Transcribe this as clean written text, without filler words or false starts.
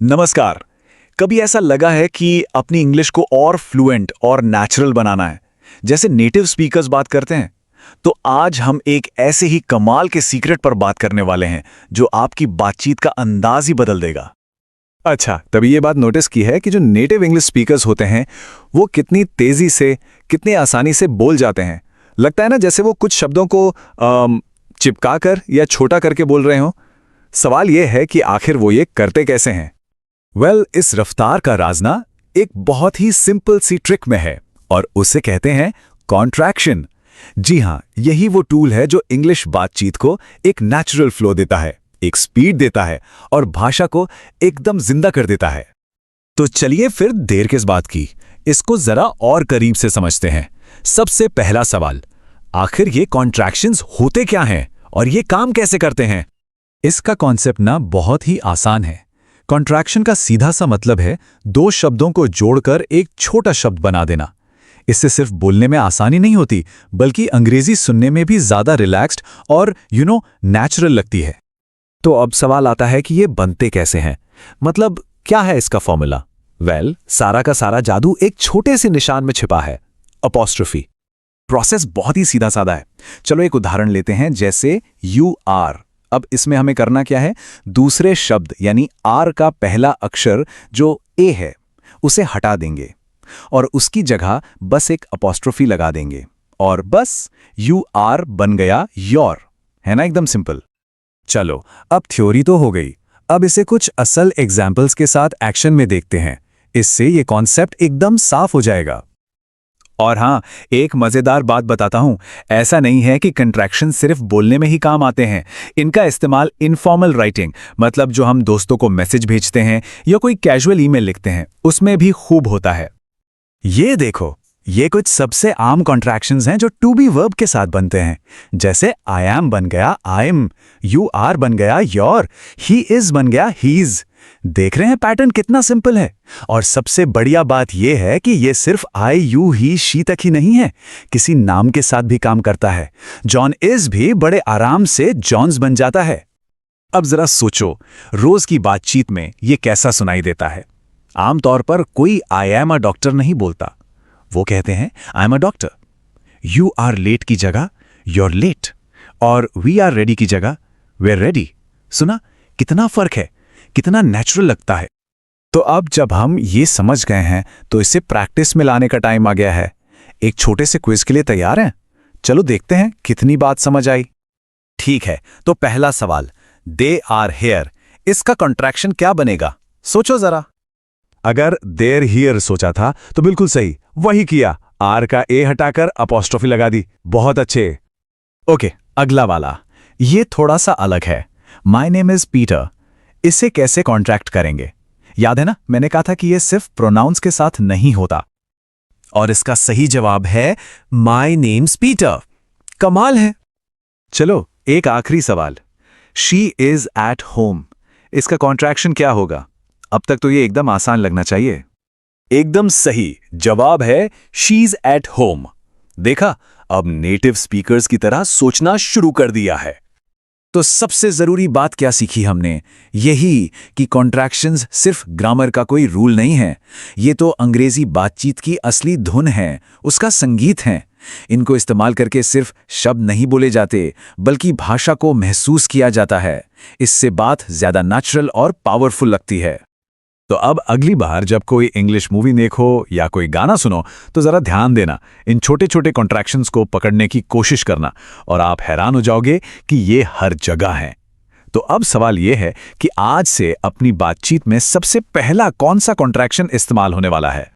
नमस्कार। कभी ऐसा लगा है कि अपनी इंग्लिश को और फ्लुएंट और नेचुरल बनाना है, जैसे नेटिव स्पीकर्स बात करते हैं? तो आज हम एक ऐसे ही कमाल के सीक्रेट पर बात करने वाले हैं जो आपकी बातचीत का अंदाज ही बदल देगा। अच्छा, तभी ये बात नोटिस की है कि जो नेटिव इंग्लिश स्पीकर्स होते हैं वो कितनी तेजी से, कितनी आसानी से बोल जाते हैं। लगता है ना जैसे वो कुछ शब्दों को चिपका कर या छोटा करके बोल रहे हों। सवाल ये है कि आखिर वो ये करते कैसे हैं। इस रफ्तार का राज ना एक बहुत ही सिंपल सी ट्रिक में है और उसे कहते हैं कॉन्ट्रैक्शन। जी हाँ, यही वो टूल है जो इंग्लिश बातचीत को एक नेचुरल फ्लो देता है, एक स्पीड देता है और भाषा को एकदम जिंदा कर देता है। तो चलिए फिर देर किस बात की, इसको जरा और करीब से समझते हैं। सबसे पहला सवाल, आखिर ये कॉन्ट्रैक्शंस होते क्या हैं और ये काम कैसे करते हैं? इसका कॉन्सेप्ट ना बहुत ही आसान है। कॉन्ट्रैक्शन का सीधा सा मतलब है दो शब्दों को जोड़कर एक छोटा शब्द बना देना। इससे सिर्फ बोलने में आसानी नहीं होती, बल्कि अंग्रेजी सुनने में भी ज्यादा रिलैक्स्ड और नेचुरल लगती है। तो अब सवाल आता है कि ये बनते कैसे हैं, मतलब क्या है इसका फॉर्मूला? सारा का सारा जादू एक छोटे से निशान में छिपा है, अपॉस्ट्रोफी। प्रोसेस बहुत ही सीधा साधा है। चलो एक उदाहरण लेते हैं, जैसे यू आर। अब इसमें हमें करना क्या है, दूसरे शब्द यानी आर का पहला अक्षर जो ए है उसे हटा देंगे और उसकी जगह बस एक अपॉस्ट्रोफी लगा देंगे और बस यू आर बन गया योर। है ना, एकदम सिंपल। चलो अब थ्योरी तो हो गई, अब इसे कुछ असल एग्जाम्पल्स के साथ एक्शन में देखते हैं। इससे ये कॉन्सेप्ट एकदम साफ हो जाएगा। और हाँ, एक मजेदार बात बताता हूं, ऐसा नहीं है कि कंट्रैक्शन सिर्फ बोलने में ही काम आते हैं। इनका इस्तेमाल इनफॉर्मल राइटिंग, मतलब जो हम दोस्तों को मैसेज भेजते हैं या कोई कैजुअल ईमेल लिखते हैं, उसमें भी खूब होता है। ये देखो, ये कुछ सबसे आम कॉन्ट्रैक्शंस हैं जो टू बी वर्ब के साथ बनते हैं। जैसे आई एम बन गया आई एम, यू आर बन गया योर, ही इज बन गया हीज। देख रहे हैं पैटर्न कितना सिंपल है। और सबसे बढ़िया बात यह है कि यह सिर्फ आई यू ही शी तक ही नहीं है, किसी नाम के साथ भी काम करता है। जॉन इज भी बड़े आराम से जॉन्स बन जाता है। अब जरा सोचो, रोज की बातचीत में यह कैसा सुनाई देता है। आमतौर पर कोई आई एम अ डॉक्टर नहीं बोलता, वो कहते हैं I am a doctor. You are late की जगह यूर लेट और वी आर रेडी की जगह वे रेडी। सुना कितना फर्क है, कितना नेचुरल लगता है। तो अब जब हम ये समझ गए हैं तो इसे प्रैक्टिस में लाने का टाइम आ गया है। एक छोटे से क्विज के लिए तैयार हैं? चलो देखते हैं कितनी बात समझ आई। ठीक है, तो पहला सवाल, दे आर हेयर, इसका कॉन्ट्रैक्शन क्या बनेगा? सोचो जरा। अगर देर हियर सोचा था तो बिल्कुल सही, वही किया। आर का ए हटाकर अपॉस्ट्रोफी लगा दी। बहुत अच्छे। ओके, अगला वाला, ये थोड़ा सा अलग है। माय नेम इज पीटर, इसे कैसे कॉन्ट्रैक्ट करेंगे? याद है ना, मैंने कहा था कि ये सिर्फ प्रोनाउंस के साथ नहीं होता। और इसका सही जवाब है माय नेम्स पीटर। कमाल है। चलो एक आखिरी सवाल, शी इज एट होम, इसका कॉन्ट्रैक्शन क्या होगा? अब तक तो ये एकदम आसान लगना चाहिए। एकदम सही जवाब है शी इज एट होम। देखा, अब नेटिव स्पीकर्स की तरह सोचना शुरू कर दिया है। तो सबसे जरूरी बात क्या सीखी हमने? यही कि कॉन्ट्रैक्शंस सिर्फ ग्रामर का कोई रूल नहीं है, ये तो अंग्रेजी बातचीत की असली धुन है, उसका संगीत है। इनको इस्तेमाल करके सिर्फ शब्द नहीं बोले जाते, बल्कि भाषा को महसूस किया जाता है। इससे बात ज्यादा नेचुरल और पावरफुल लगती है। तो अब अगली बार जब कोई इंग्लिश मूवी देखो या कोई गाना सुनो तो जरा ध्यान देना, इन छोटे छोटे कॉन्ट्रैक्शंस को पकड़ने की कोशिश करना और आप हैरान हो जाओगे कि ये हर जगह हैं। तो अब सवाल ये है कि आज से अपनी बातचीत में सबसे पहला कौन सा कॉन्ट्रैक्शन इस्तेमाल होने वाला है?